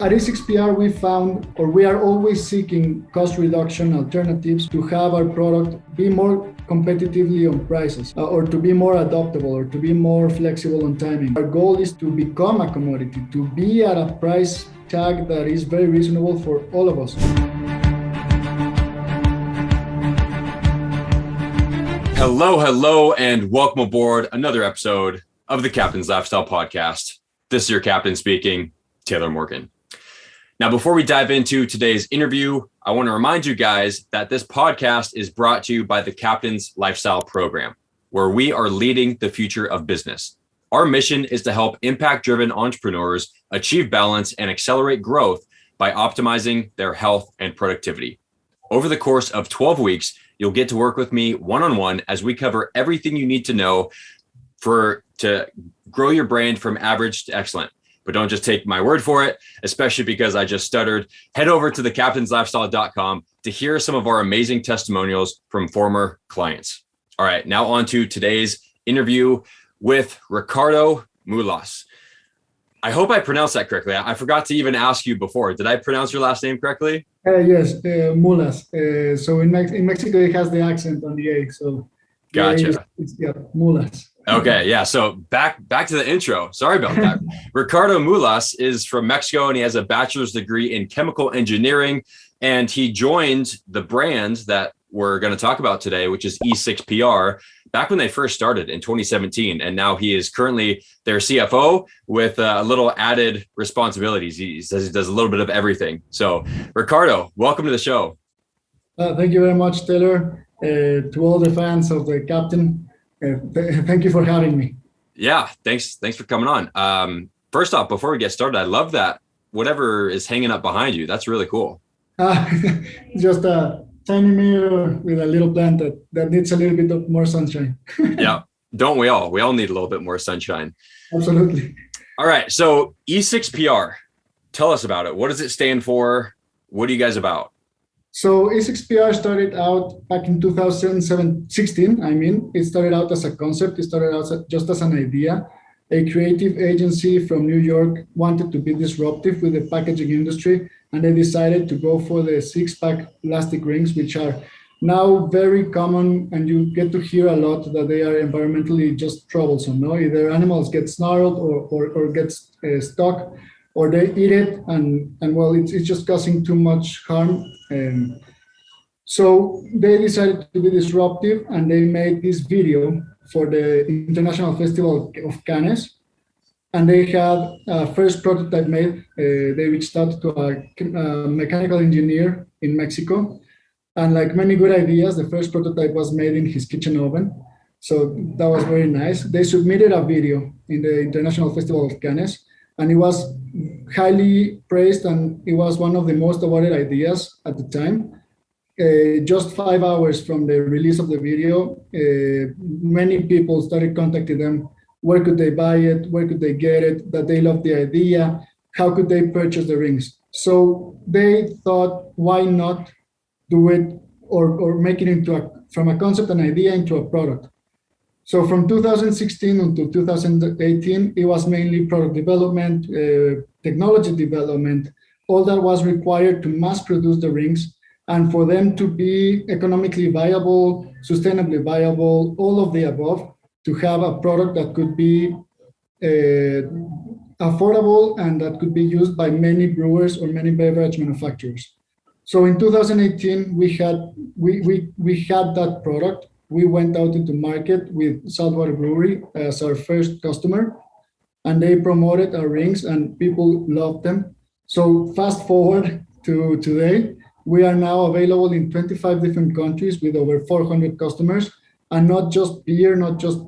At E6PR, we found, or we are always seeking cost reduction alternatives to have our product be more competitively on prices, or to be more adaptable, or to be more flexible on timing. Our goal is to become a commodity, to be at a price tag that is very reasonable for all of us. Hello, and welcome aboard another episode of the Captain's Lifestyle Podcast. This is your captain speaking, Taylor Morgan. Now, before we dive into today's interview, I want to remind you guys that this podcast is brought to you by the Captain's Lifestyle Program, where we are leading the future of business. Our mission is to help impact-driven entrepreneurs achieve balance and accelerate growth by optimizing their health and productivity. Over the course of 12 weeks, you'll get to work with me one-on-one as we cover everything you need to know to grow your brand from average to excellent. But don't just take my word for it, especially because I just stuttered. Head over to thecaptainslifestyle.com to hear some of our amazing testimonials from former clients. All right, now on to today's interview with Ricardo Mulás. I hope I pronounced that correctly. I forgot to even ask you before. Did I pronounce your last name correctly? Yes, Mulás. So in Mexico, it has the accent on the A. So gotcha. Mulás. Okay, yeah. So back to the intro. Sorry about that. Ricardo Mulás is from Mexico, and he has a bachelor's degree in chemical engineering. And he joined the brand that we're going to talk about today, which is E6PR, back when they first started in 2017. And now he is currently their CFO with a little added responsibilities. He says he does a little bit of everything. So Ricardo, welcome to the show. Thank you very much, Taylor. To all the fans of the Captain, thank you for having me. Yeah, thanks for coming on. First off, before we get started, I love that whatever is hanging up behind you. That's really cool. Just a tiny mirror with a little plant that needs a little bit of more sunshine. Yeah, don't we all? We all need a little bit more sunshine. Absolutely. All right, so E6PR, tell us about it. What does it stand for? What are you guys about? So E6PR started out back in 2016. It started out as a concept. It started out just as an idea. A creative agency from New York wanted to be disruptive with the packaging industry, and they decided to go for the six-pack plastic rings, which are now very common, and you get to hear a lot that they are environmentally just troublesome. No, either animals get snarled or get stuck, or they eat it, and well, it's just causing too much harm. So they decided to be disruptive, and they made this video for the International Festival of Cannes, and they had a first prototype made. They reached out to a mechanical engineer in Mexico, and like many good ideas, the first prototype was made in his kitchen oven. So that was very nice. They submitted a video in the International Festival of Cannes, and it was highly praised, and it was one of the most awarded ideas at the time. Just 5 hours from the release of the video, many people started contacting them. Where could they buy it? Where could they get it? That they loved the idea. How could they purchase the rings? So they thought, why not do it or make it from a concept and idea into a product? So from 2016 until 2018, it was mainly product development, technology development, all that was required to mass produce the rings, and for them to be economically viable, sustainably viable, all of the above, to have a product that could be affordable and that could be used by many brewers or many beverage manufacturers. So in 2018, we had that product. We went out into market with Saltwater Brewery as our first customer, and they promoted our rings, and people loved them. So fast forward to today, we are now available in 25 different countries with over 400 customers, and not just beer, not just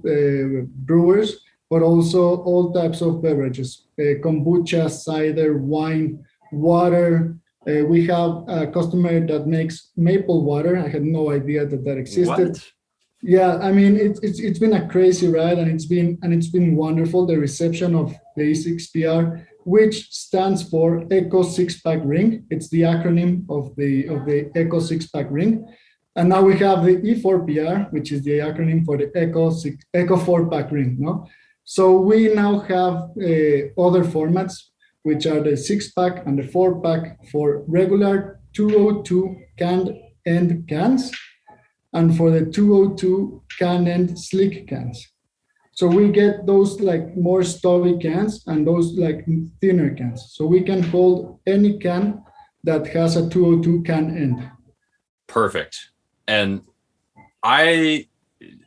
brewers, but also all types of beverages, kombucha, cider, wine, water. We have a customer that makes maple water. I had no idea that existed. What? Yeah, it's been a crazy ride, and it's been wonderful. The reception of the E6PR, which stands for Eco Six-Pack Ring. It's the acronym of the Eco Six-Pack Ring. And now we have the E4PR, which is the acronym for the Eco 4-Pack Ring. No, so we now have other formats. which are the 6-pack and the 4-pack for regular 202 canned end cans, and for the 202 can end slick cans. So we get those like more stubby cans and those like thinner cans. So we can hold any can that has a 202 can end. Perfect. And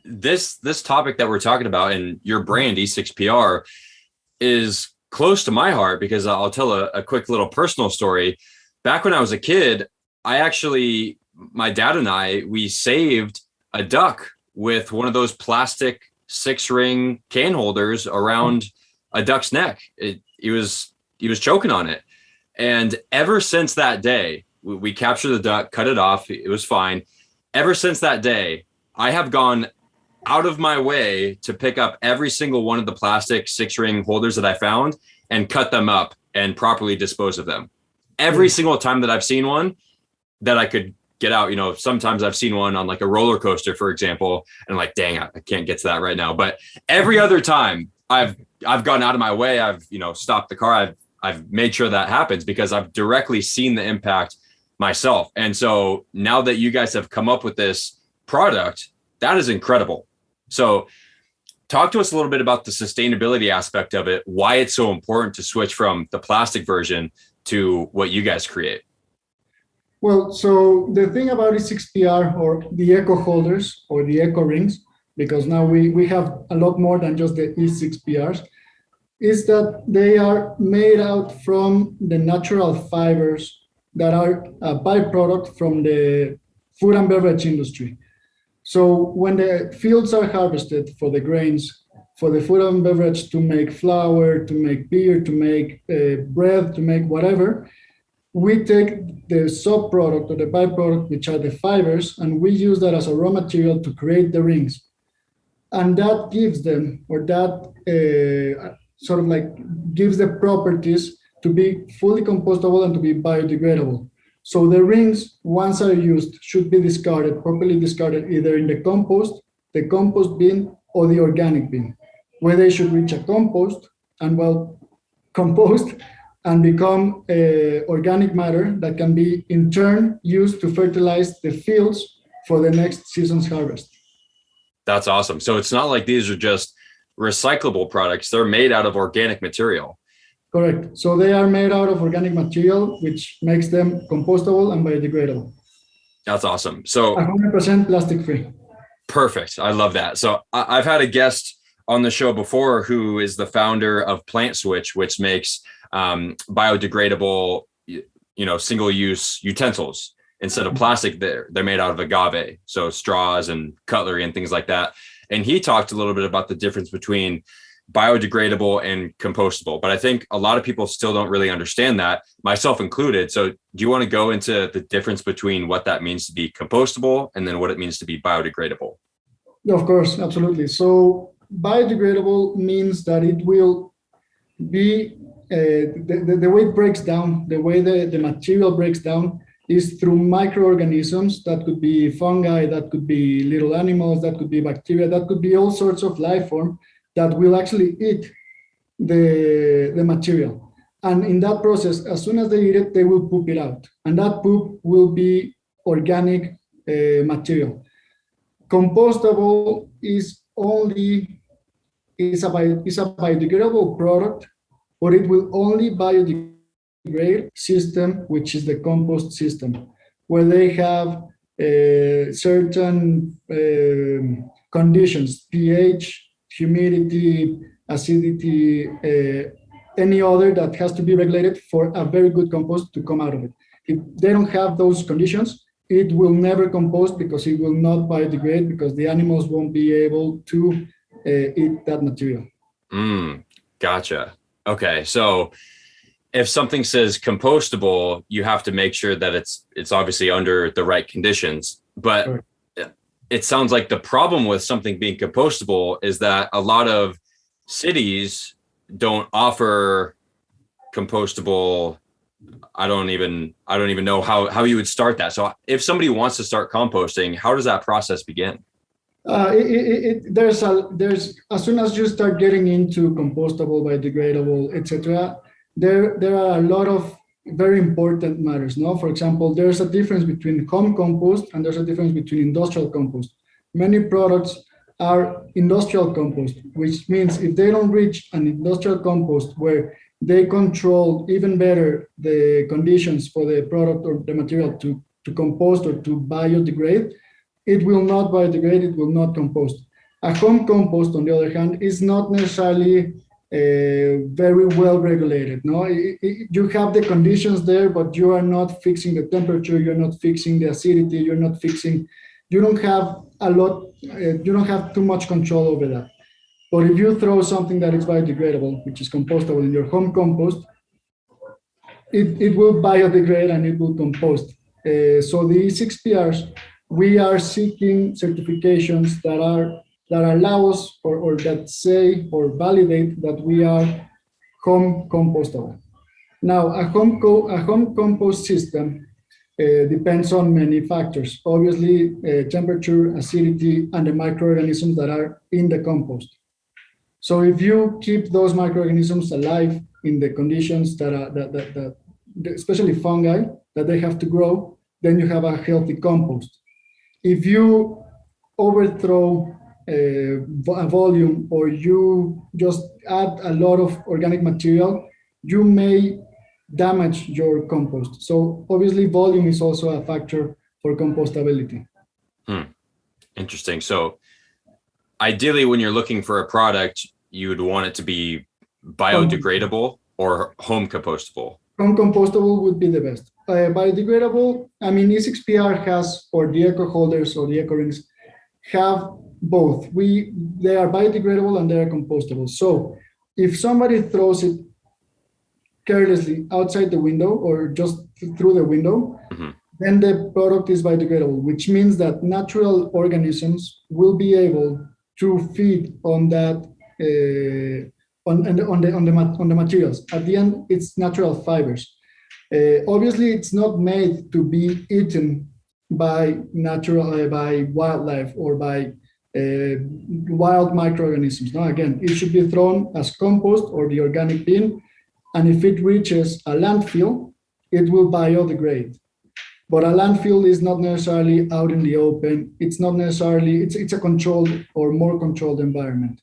this topic that we're talking about and your brand E6PR is close to my heart, because I'll tell a quick little personal story. Back when I was a kid, my dad and I, we saved a duck with one of those plastic 6-ring can holders around a duck's neck. He was choking on it. And ever since that day, we captured the duck, cut it off. It was fine. Ever since that day, I have gone out of my way to pick up every single one of the plastic 6-ring holders that I found and cut them up and properly dispose of them. Every single time that I've seen one that I could get out, sometimes I've seen one on like a roller coaster, for example, and I'm like, dang, I can't get to that right now. But every other time I've gone out of my way, I've, stopped the car. I've made sure that happens because I've directly seen the impact myself. And so now that you guys have come up with this product, that is incredible. So talk to us a little bit about the sustainability aspect of it, why it's so important to switch from the plastic version to what you guys create. Well, so the thing about E6PR or the eco holders or the eco rings, because now we have a lot more than just the E6PRs, is that they are made out from the natural fibers that are a byproduct from the food and beverage industry. So when the fields are harvested for the grains, for the food and beverage to make flour, to make beer, to make bread, to make whatever, we take the subproduct or the byproduct, which are the fibers, and we use that as a raw material to create the rings. And that gives them, or that sort of like gives the properties to be fully compostable and to be biodegradable. So the rings, once are used, should be discarded, properly discarded, either in the compost bin, or the organic bin, where they should reach a compost and compost and become organic matter that can be in turn used to fertilize the fields for the next season's harvest. That's awesome. So it's not like these are just recyclable products. They're made out of organic material. Correct. So they are made out of organic material, which makes them compostable and biodegradable. That's awesome. So 100% plastic free. Perfect. I love that. So I've had a guest on the show before who is the founder of Plant Switch, which makes biodegradable, single-use utensils. Instead of plastic, they're made out of agave, so straws and cutlery and things like that. And he talked a little bit about the difference between biodegradable and compostable. But I think a lot of people still don't really understand that, myself included. So do you want to go into the difference between what that means to be compostable and then what it means to be biodegradable? Of course, absolutely. So biodegradable means that it will be, the way it breaks down, the way the material breaks down is through microorganisms. That could be fungi, that could be little animals, that could be bacteria, that could be all sorts of life form that will actually eat the material. And in that process, as soon as they eat it, they will poop it out. And that poop will be organic material. Compostable is a biodegradable product, but it will only biodegrade system, which is the compost system, where they have certain conditions, pH, humidity, acidity, any other that has to be regulated for a very good compost to come out of it. If they don't have those conditions, it will never compost because it will not biodegrade, because the animals won't be able to eat that material. Gotcha. Okay. So if something says compostable, you have to make sure that it's obviously under the right conditions. But sure. It sounds like the problem with something being compostable is that a lot of cities don't offer compostable. I don't even know how you would start that. So if somebody wants to start composting, how does that process begin? There's as soon as you start getting into compostable, biodegradable, etc., there are a lot of very important matters. No, for example, there's a difference between home compost and there's a difference between industrial compost. Many products are industrial compost, which means if they don't reach an industrial compost where they control even better the conditions for the product or the material to compost or to biodegrade, it will not biodegrade, it will not compost. A home compost, on the other hand, is not necessarily very well regulated. No, you have the conditions there, but you are not fixing the temperature, you're not fixing the acidity, you don't have a lot, you don't have too much control over that. But if you throw something that is biodegradable, which is compostable in your home compost, it will biodegrade and it will compost. So the 6PRs, we are seeking certifications that allow us or that say or validate that we are home compostable. Now, a home compost system depends on many factors. Obviously, temperature, acidity, and the microorganisms that are in the compost. So if you keep those microorganisms alive in the conditions that especially fungi, that they have to grow, then you have a healthy compost. If you overthrow a volume or you just add a lot of organic material, you may damage your compost. So obviously volume is also a factor for compostability. Interesting. So ideally, when you're looking for a product, you would want it to be biodegradable or home compostable. Home compostable would be the best. Biodegradable, I mean, E6PR has, or the eco holders or the eco rings have both. They are biodegradable and they are compostable. So if somebody throws it carelessly outside the window or just through the window, then the product is biodegradable, which means that natural organisms will be able to feed on that on the materials. At the end, it's natural fibers. Obviously, it's not made to be eaten by wildlife or by wild microorganisms. No, again, it should be thrown as compost or the organic bin, and if it reaches a landfill, it will biodegrade. But a landfill is not necessarily out in the open. It's not necessarily, it's a controlled or more controlled environment.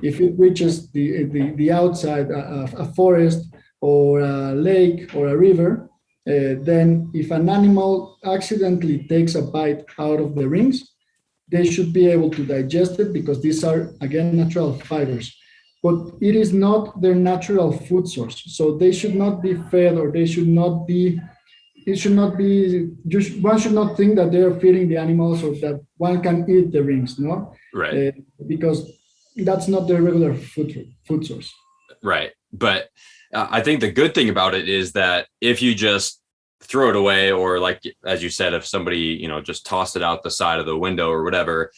If it reaches the outside, a forest or a lake or a river, then if an animal accidentally takes a bite out of the rings, they should be able to digest it because these are, again, natural fibers. But it is not their natural food source. So they should not be fed, or they should not be, it should not be, one should not think that they are feeding the animals or that one can eat the rings, no? Right. Because that's not their regular food source. Right. But I think the good thing about it is that if you just throw it away, or like, as you said, if somebody, just tossed it out the side of the window or whatever,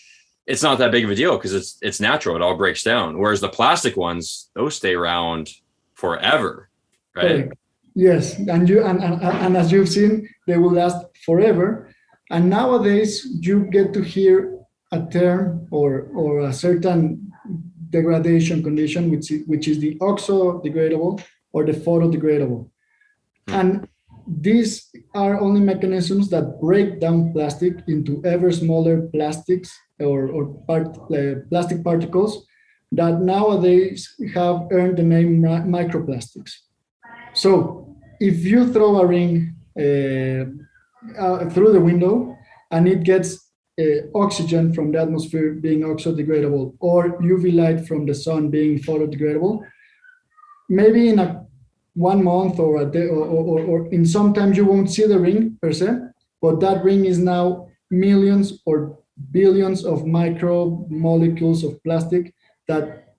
it's not that big of a deal because it's natural. It all breaks down. Whereas the plastic ones, those stay around forever. Right. Correct. Yes. And as you've seen, they will last forever. And nowadays you get to hear a term or a certain degradation condition, which is the oxo-degradable or the photodegradable. And these are only mechanisms that break down plastic into ever smaller plastics or plastic particles that nowadays have earned the name microplastics. So if you throw a ring through the window and it gets oxygen from the atmosphere being oxo-degradable or UV light from the sun being photodegradable, maybe in 1 month or a day or in sometimes you won't see the ring per se, but that ring is now millions or billions of micro molecules of plastic that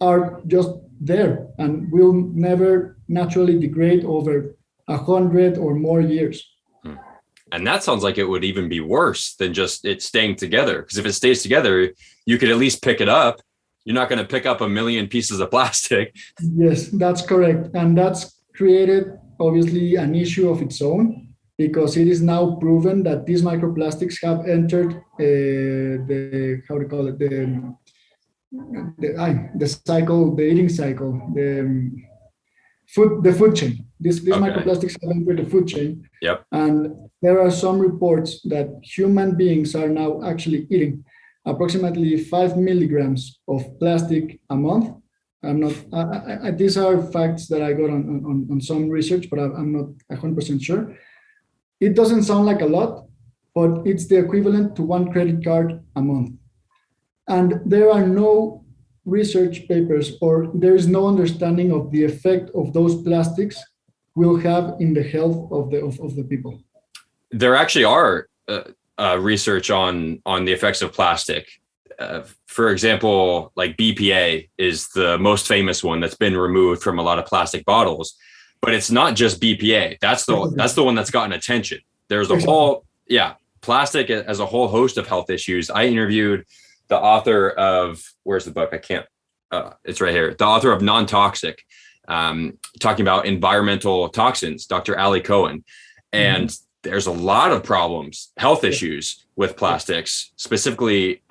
are just there and will never naturally degrade over 100 or more years. And that sounds like it would even be worse than just it staying together. Because if it stays together, you could at least pick it up. You're not going to pick up 1 million pieces of plastic. Yes, that's correct. And that's created, obviously, an issue of its own, because it is now proven that these microplastics have entered the cycle, the eating cycle, the food chain. These Okay. microplastics have entered the food chain. Yep. And there are some reports that human beings are now actually eating approximately 5 milligrams of plastic a month. I'm not, these are facts that I got on some research, but I'm not 100% sure. It doesn't sound like a lot, but it's the equivalent to one credit card a month. And there are no research papers, or there is no understanding of the effect of those plastics will have in the health of the people. There actually are research on the effects of plastic. For example, like BPA is the most famous one that's been removed from a lot of plastic bottles, but it's not just BPA. That's the one that's gotten attention. There's a whole, plastic as a whole host of health issues. I interviewed the author of, where's the book? I can't, it's right here. The author of Non-Toxic, talking about environmental toxins, Dr. Ali Cohen. And there's a lot of problems, health issues with plastics, specifically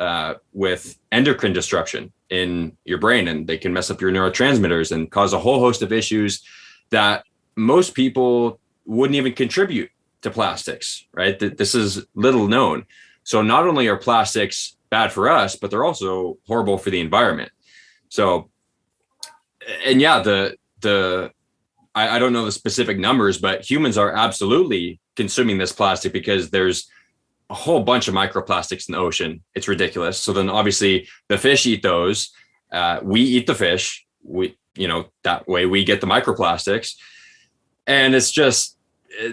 with endocrine disruption in your brain, and they can mess up your neurotransmitters and cause a whole host of issues that most people wouldn't even contribute to plastics, right? This is little known. So not only are plastics bad for us, but they're also horrible for the environment. So, and I don't know the specific numbers, but humans are absolutely consuming this plastic because there's a whole bunch of microplastics in the ocean. It's ridiculous. So then obviously the fish eat those. We eat the fish. That way we get the microplastics, and it's just,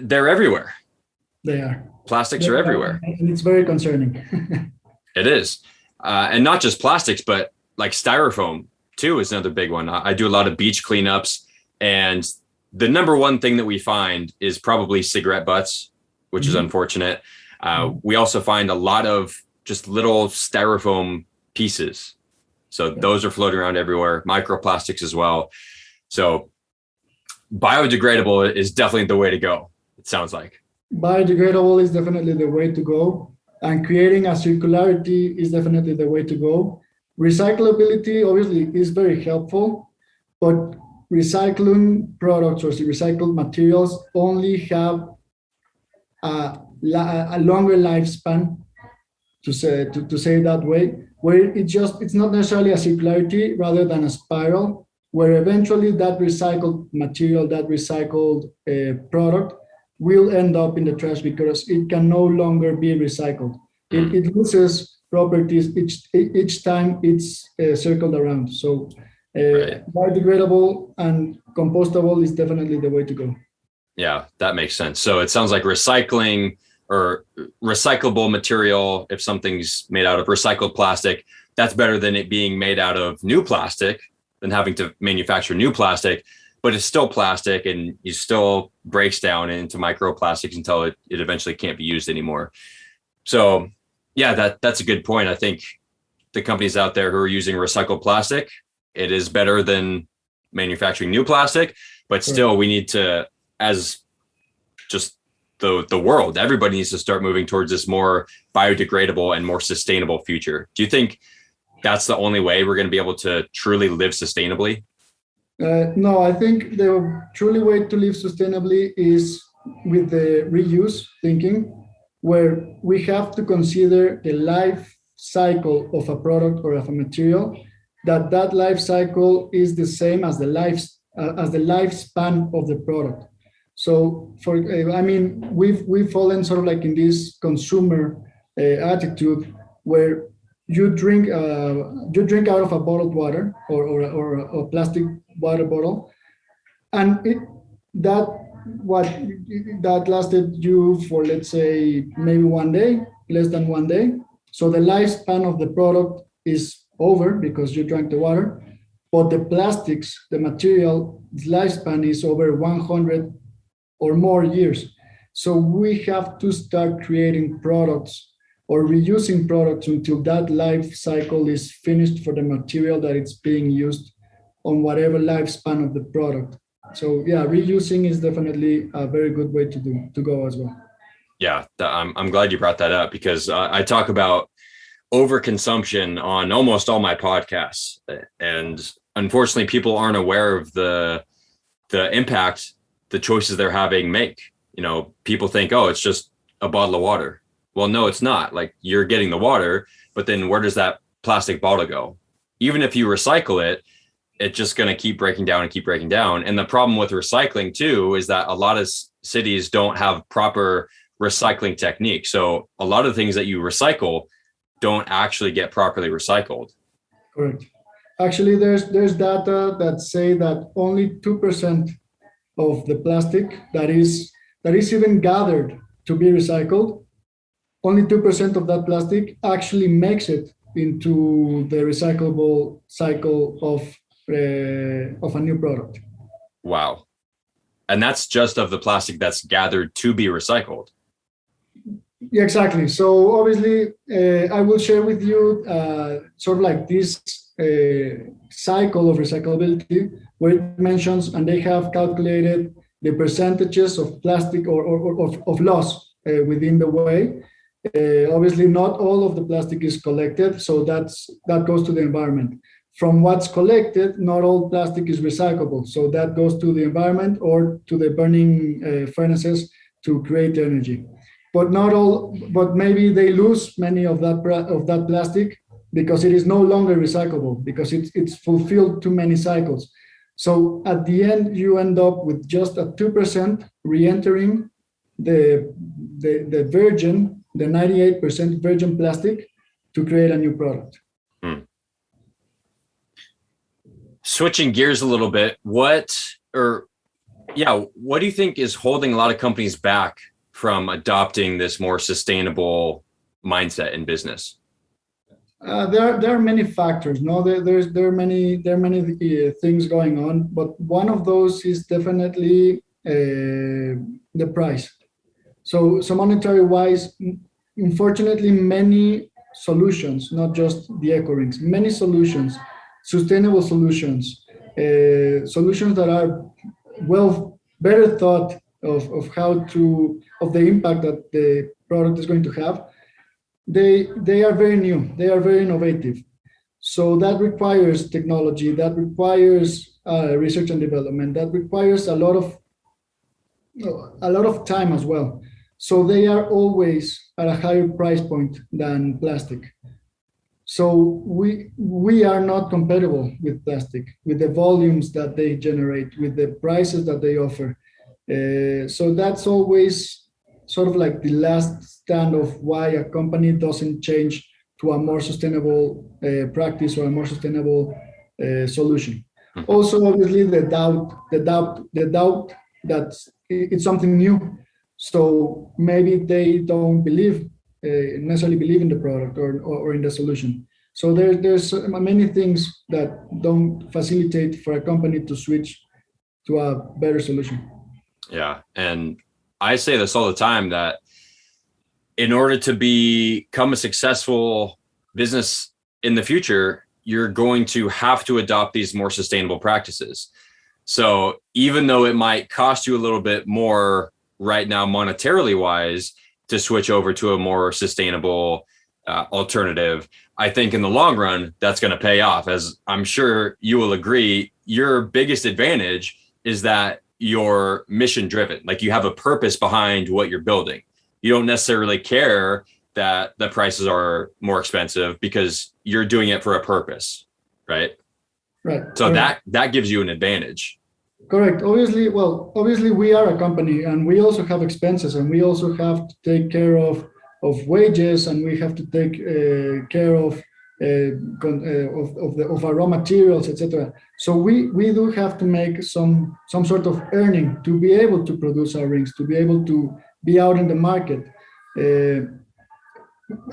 they're everywhere. They are. Plastics are everywhere. And it's very concerning. It is. And not just plastics, but like styrofoam too is another big one. I do a lot of beach cleanups, and the number one thing that we find is probably cigarette butts, which is unfortunate. We also find a lot of just little styrofoam pieces. So those are floating around everywhere, microplastics as well. So biodegradable is definitely the way to go, it sounds like. Biodegradable is definitely the way to go. And creating a circularity is definitely the way to go. Recyclability obviously is very helpful, but recycling products or recycled materials only have a longer lifespan, to say that way, where it's not necessarily a circularity rather than a spiral, where eventually that recycled material, that recycled product will end up in the trash because it can no longer be recycled. It loses properties each time it's circled around. So biodegradable and compostable is definitely the way to go. Yeah, that makes sense. So it sounds like recycling or recyclable material, if something's made out of recycled plastic, that's better than it being made out of new plastic, than having to manufacture new plastic. But it's still plastic, and it still breaks down into microplastics until it eventually can't be used anymore. So yeah, that's a good point. I think the companies out there who are using recycled plastic, it is better than manufacturing new plastic, but still we need to, as just the world, everybody needs to start moving towards this more biodegradable and more sustainable future. Do you think that's the only way we're going to be able to truly live sustainably? No, I think the truly way to live sustainably is with the reuse thinking, where we have to consider the life cycle of a product or of a material, that life cycle is the same as the lifespan of the product. So we've fallen sort of like in this consumer attitude where you drink out of a bottled water or a plastic water bottle, and that lasted you for, let's say, maybe 1 day, less than 1 day. So the lifespan of the product is over because you drank the water, but the plastics, the material lifespan is over 100 or more years. So we have to start creating products or reusing products until that life cycle is finished for the material that it's being used on whatever lifespan of the product. So yeah, reusing is definitely a very good way to go as well. Yeah, I'm glad you brought that up, because I talk about overconsumption on almost all my podcasts, and unfortunately people aren't aware of the the impact the choices they're having make. You know, people think, oh, it's just a bottle of water. Well, no, it's not. Like, you're getting the water, but then where does that plastic bottle go? Even if you recycle it, it's just going to keep breaking down and keep breaking down. And the problem with recycling too is that a lot of cities don't have proper recycling techniques. So a lot of the things that you recycle don't actually get properly recycled. Correct. Actually, there's data that say that only 2% of the plastic that is even gathered to be recycled, only 2% of that plastic actually makes it into the recyclable cycle of a new product. Wow. And that's just of the plastic that's gathered to be recycled. Yeah, exactly. So obviously, I will share with you sort of like this cycle of recyclability, where it mentions, and they have calculated the percentages of plastic or of loss within the way. Obviously, not all of the plastic is collected, so that goes to the environment. From what's collected, not all plastic is recyclable, so that goes to the environment or to the burning furnaces to create energy. But not all. But maybe they lose many of that plastic because it is no longer recyclable, because it's fulfilled too many cycles. So at the end, you end up with just a 2% re-entering the virgin, the 98% virgin plastic to create a new product. Switching gears a little bit, what do you think is holding a lot of companies back from adopting this more sustainable mindset in business? There are many factors. No, there are many things going on, but one of those is definitely the price. So monetary wise, unfortunately, many solutions, not just the eco rings, many solutions, sustainable solutions, solutions that are better thought of the impact that the product is going to have. They are very new, they are very innovative. So that requires technology, that requires research and development, that requires a lot of time as well. So they are always at a higher price point than plastic. So we are not compatible with plastic, with the volumes that they generate, with the prices that they offer. So that's always sort of like the last stand of why a company doesn't change to a more sustainable practice or a more sustainable solution. Also, obviously, the doubt that it's something new. So maybe they don't necessarily believe in the product or in the solution. So there's many things that don't facilitate for a company to switch to a better solution. Yeah, and I say this all the time, that in order to become a successful business in the future, you're going to have to adopt these more sustainable practices. So even though it might cost you a little bit more right now, monetarily wise, to switch over to a more sustainable alternative, I think in the long run, that's going to pay off. As I'm sure you will agree, your biggest advantage is that you're mission driven. Like, you have a purpose behind what you're building. You don't necessarily care that the prices are more expensive because you're doing it for a purpose, right? Right. So that gives you an advantage. Correct. Obviously, we are a company, and we also have expenses, and we also have to take care of wages, and we have to take care of our raw materials, etc. So we do have to make some sort of earning to be able to produce our rings, to be able to be out in the market.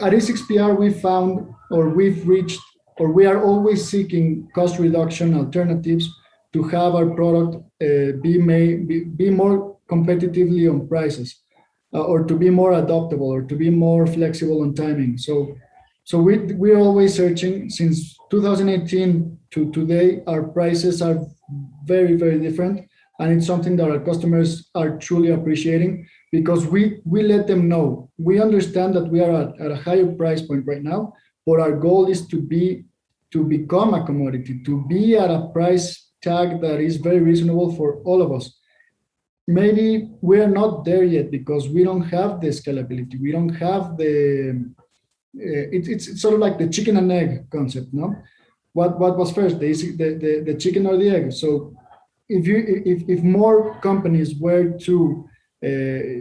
At E6PR, we found, or we've reached, or we are always seeking cost reduction alternatives to have our product be more competitively on prices, or to be more adaptable, or to be more flexible on timing. So we're always searching. Since 2018 to today, our prices are very, very different, and it's something that our customers are truly appreciating, because we let them know. We understand that we are at a higher price point right now, but our goal is to become a commodity, to be at a price tag that is very reasonable for all of us. Maybe we are not there yet because we don't have the scalability. We don't have the. It's sort of like the chicken and egg concept, no? What was first, the chicken or the egg? So if more companies were to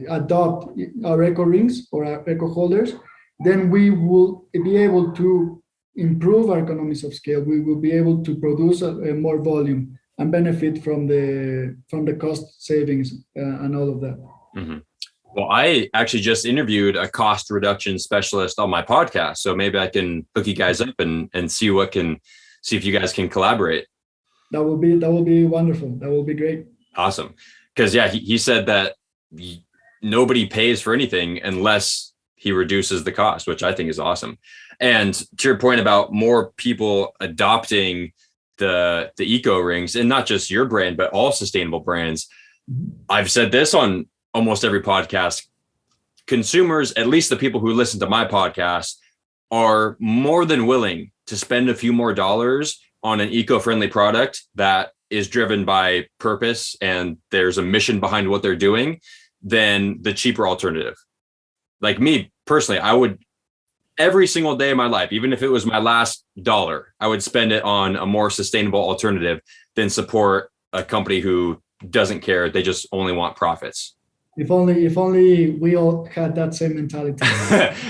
adopt our eco rings or our eco holders, then we will be able to improve our economies of scale. We will be able to produce more volume and benefit from the cost savings and all of that. Mm-hmm. Well, I actually just interviewed a cost reduction specialist on my podcast, so maybe I can hook you guys up and see if you guys can collaborate. That will be wonderful. That will be great. Awesome. Because he said that nobody pays for anything unless he reduces the cost, which I think is awesome. And to your point about more people adopting the eco rings, and not just your brand, but all sustainable brands. I've said this on almost every podcast. Consumers, at least the people who listen to my podcast, are more than willing to spend a few more dollars on an eco-friendly product that is driven by purpose and there's a mission behind what they're doing than the cheaper alternative. Like me personally, I would every single day of my life, even if it was my last dollar, I would spend it on a more sustainable alternative than support a company who doesn't care. They just only want profits. If only we all had that same mentality.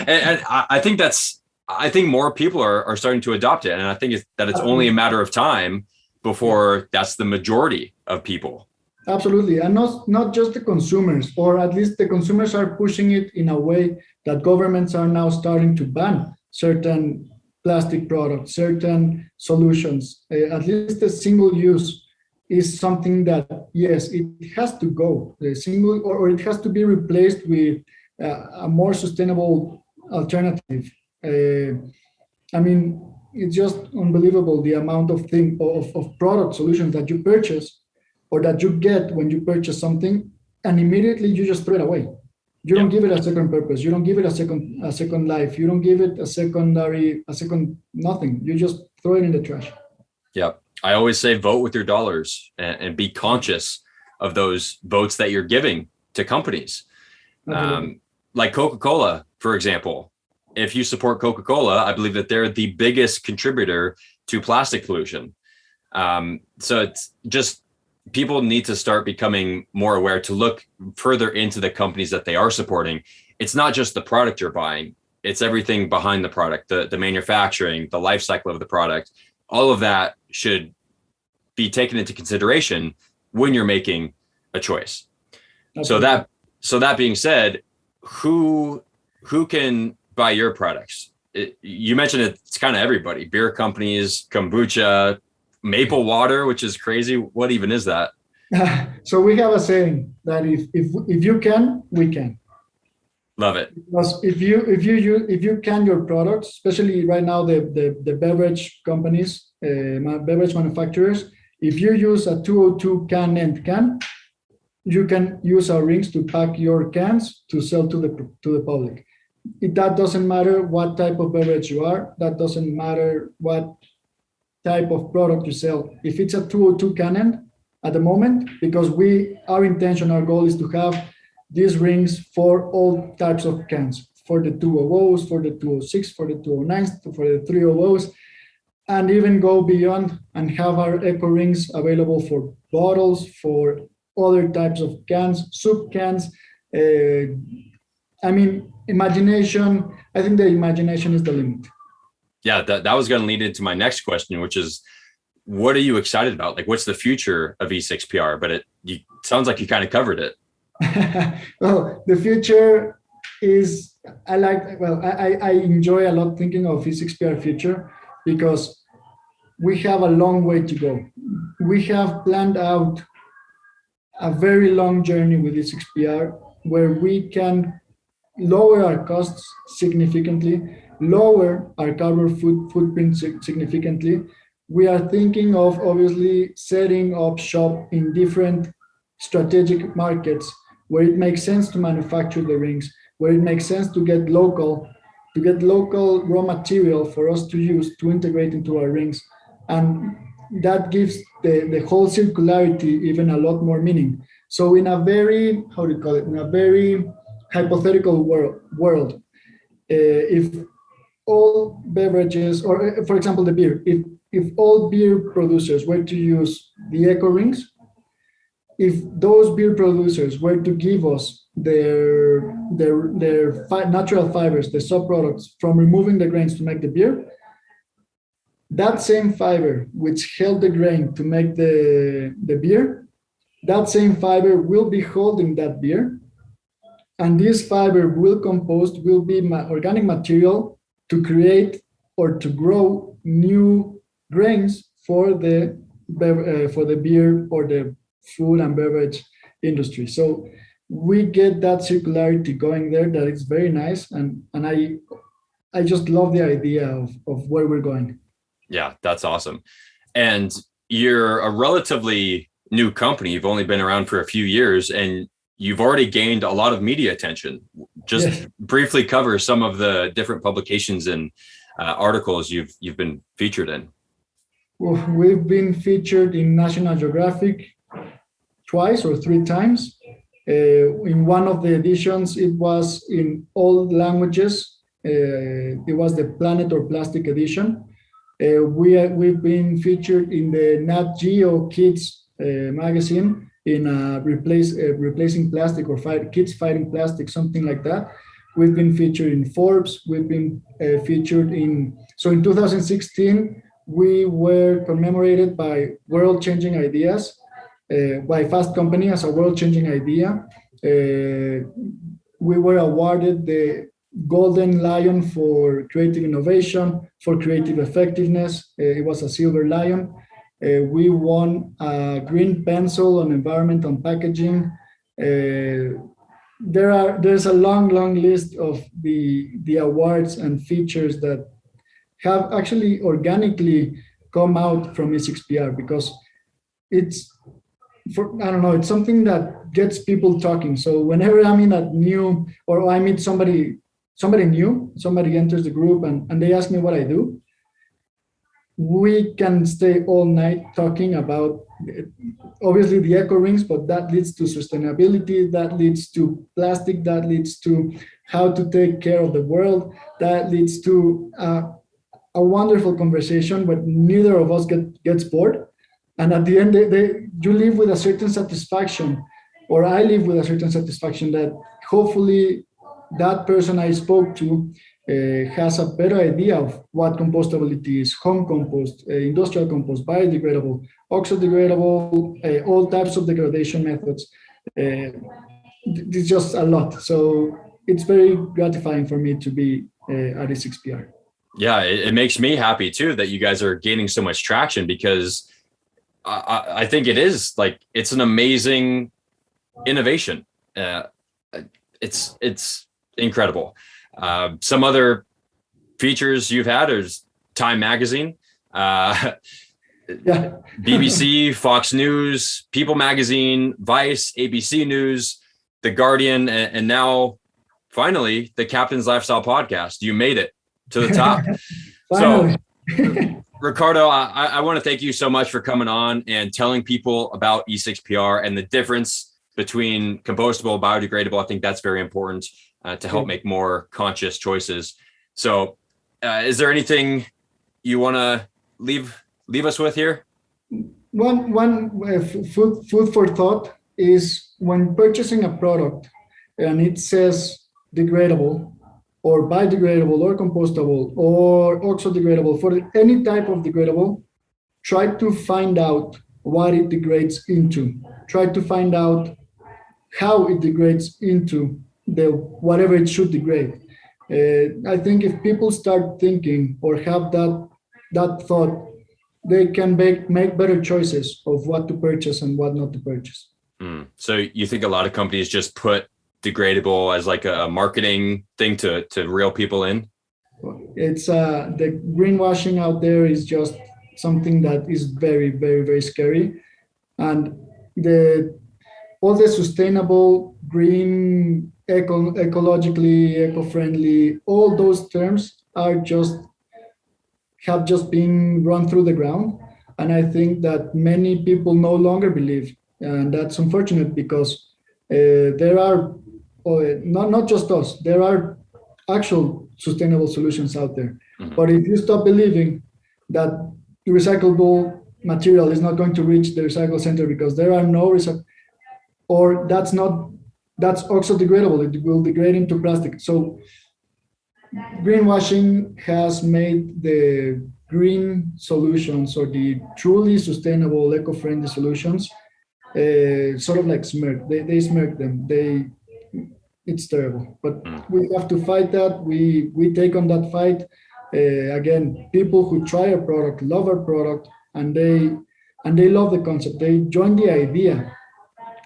and I think more people are starting to adopt it. And I think it's only a matter of time before that's the majority of people. Absolutely. And not just the consumers, or at least the consumers are pushing it in a way that governments are now starting to ban certain plastic products, certain solutions. At least the single use is something that, yes, it has to go. The single, or it has to be replaced with a more sustainable alternative. I mean, it's just unbelievable the amount of product solutions that you purchase or that you get when you purchase something, and immediately you just throw it away. You don't give it a second purpose. You don't give it a second life. You don't give it a second nothing. You just throw it in the trash. Yeah. I always say vote with your dollars and be conscious of those votes that you're giving to companies. Like Coca-Cola, for example. If you support Coca-Cola, I believe that they're the biggest contributor to plastic pollution. So it's just, people need to start becoming more aware to look further into the companies that they are supporting. It's not just the product you're buying. It's everything behind the product, the manufacturing, the life cycle of the product. All of that should be taken into consideration when you're making a choice. Okay. So that being said, who can buy your products? You mentioned it's kind of everybody, beer companies, kombucha, maple water, which is crazy. What even is that? So we have a saying that if you can, we can. Love it. Because if you can your products, especially right now the beverage companies, beverage manufacturers, if you use a 202 can, you can use our rings to pack your cans to sell to the public. That doesn't matter what type of beverage you are. That doesn't matter what type of product you sell. If it's a 202 can at the moment, because our goal is to have these rings for all types of cans, for the 200s, for the 206, for the 209s, for the 300s, and even go beyond and have our eco rings available for bottles, for other types of cans, soup cans. I mean, imagination. I think the imagination is the limit. Yeah, that was going to lead into my next question, which is, what are you excited about? Like, what's the future of E6PR? But it sounds like you kind of covered it. Well, the future is, I enjoy a lot thinking of E6PR future, because we have a long way to go. We have planned out a very long journey with E6PR where we can lower our costs significantly, lower our carbon footprint significantly. We are thinking of obviously setting up shop in different strategic markets where it makes sense to manufacture the rings, where it makes sense to get local raw material for us to use to integrate into our rings. And that gives the whole circularity even a lot more meaning. So in a very, how do you call it, in a very hypothetical world, if all beverages, or for example, the beer, if all beer producers were to use the eco rings, if those beer producers were to give us their natural fibers, the subproducts from removing the grains to make the beer, that same fiber which held the grain to make the beer, that same fiber will be holding that beer, and this fiber will compost, will be organic material to create or to grow new grains for the beer or the food and beverage industry. So we get that circularity going there. That is very nice, and I just love the idea of where we're going. Yeah, that's awesome. And you're a relatively new company. You've only been around for a few years, and you've already gained a lot of media attention. Just briefly cover some of the different publications and articles you've been featured in. Well, we've been featured in National Geographic twice or three times. In one of the editions, it was in all languages. It was the Planet or Plastic edition. We've been featured in the Nat Geo Kids magazine in replacing plastic or kids fighting plastic, something like that. We've been featured in Forbes. We've been featured in 2016, we were commemorated by World Changing Ideas, by Fast Company as a world changing idea. We were awarded the Golden Lion for creative innovation, for creative effectiveness. It was a silver lion. We won a green pencil on environmental packaging. There's a long list of the awards and features that have actually organically come out from E6PR, because it's something that gets people talking. So whenever I'm in a new, or I meet somebody new, somebody enters the group and they ask me what I do, we can stay all night talking about obviously the eco rings, but that leads to sustainability, that leads to plastic, that leads to how to take care of the world, that leads to a wonderful conversation where neither of us gets bored. And at the end, you live with a certain satisfaction, or I live with a certain satisfaction that hopefully that person I spoke to has a better idea of what compostability is, home compost, industrial compost, biodegradable, oxo-degradable, all types of degradation methods. It's just a lot. So it's very gratifying for me to be at E6PR. Yeah, it makes me happy too that you guys are gaining so much traction, because I think it is like, it's an amazing innovation. It's incredible. Some other features you've had is Time Magazine, BBC, Fox News, People Magazine, Vice, ABC News, The Guardian, and now finally the Captain's Lifestyle Podcast. You made it to the top. So Ricardo, I want to thank you so much for coming on and telling people about E6PR and the difference between compostable, biodegradable. I think that's very important to help make more conscious choices. So is there anything you want to leave us with here? One food for thought is, when purchasing a product and it says degradable or biodegradable or compostable or oxo-degradable, for any type of degradable, try to find out what it degrades into. Try to find out how it degrades into whatever it should degrade. I think if people start thinking or have that thought, they can make better choices of what to purchase and what not to purchase. So you think a lot of companies just put degradable as like a marketing thing to reel people in? It's the greenwashing out there is just something that is very, very, very scary. And all the sustainable, green, ecologically, eco-friendly, all those terms have just been run through the ground. And I think that many people no longer believe, and that's unfortunate because there are, not just us, there are actual sustainable solutions out there. Mhm. But if you stop believing that recyclable material is not going to reach the recycle center because there are no or that's also degradable, it will degrade into plastic. So greenwashing has made the green solutions or the truly sustainable, eco-friendly solutions sort of like smirk. They smirk them. It's terrible. But we have to fight that. We take on that fight. Again, people who try a product love our product, and they love the concept. They join the idea,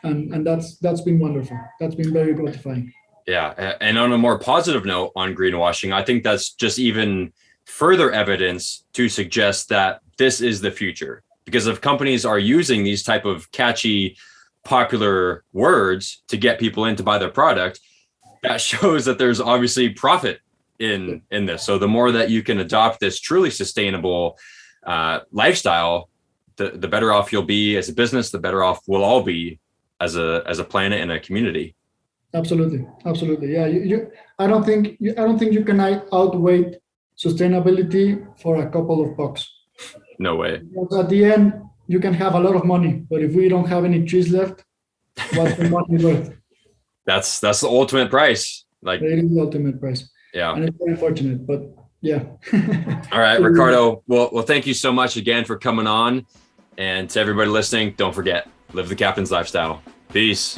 and that's been wonderful. That's been very gratifying. Yeah. And on a more positive note on greenwashing, I think that's just even further evidence to suggest that this is the future. Because if companies are using these type of catchy, popular words to get people in to buy their product, that shows that there's obviously profit in this. So the more that you can adopt this truly sustainable lifestyle, the better off you'll be as a business, the better off we'll all be as a planet and a community. Absolutely. Yeah, I don't think you can outweigh sustainability for a couple of bucks. No way. Because at the end, you can have a lot of money, but if we don't have any trees left, what's the money worth? That's the ultimate price. Like, it is the ultimate price. Yeah. And it's very fortunate, but yeah. All right, Ricardo. Well, thank you so much again for coming on. And to everybody listening, don't forget, live the captain's lifestyle. Peace.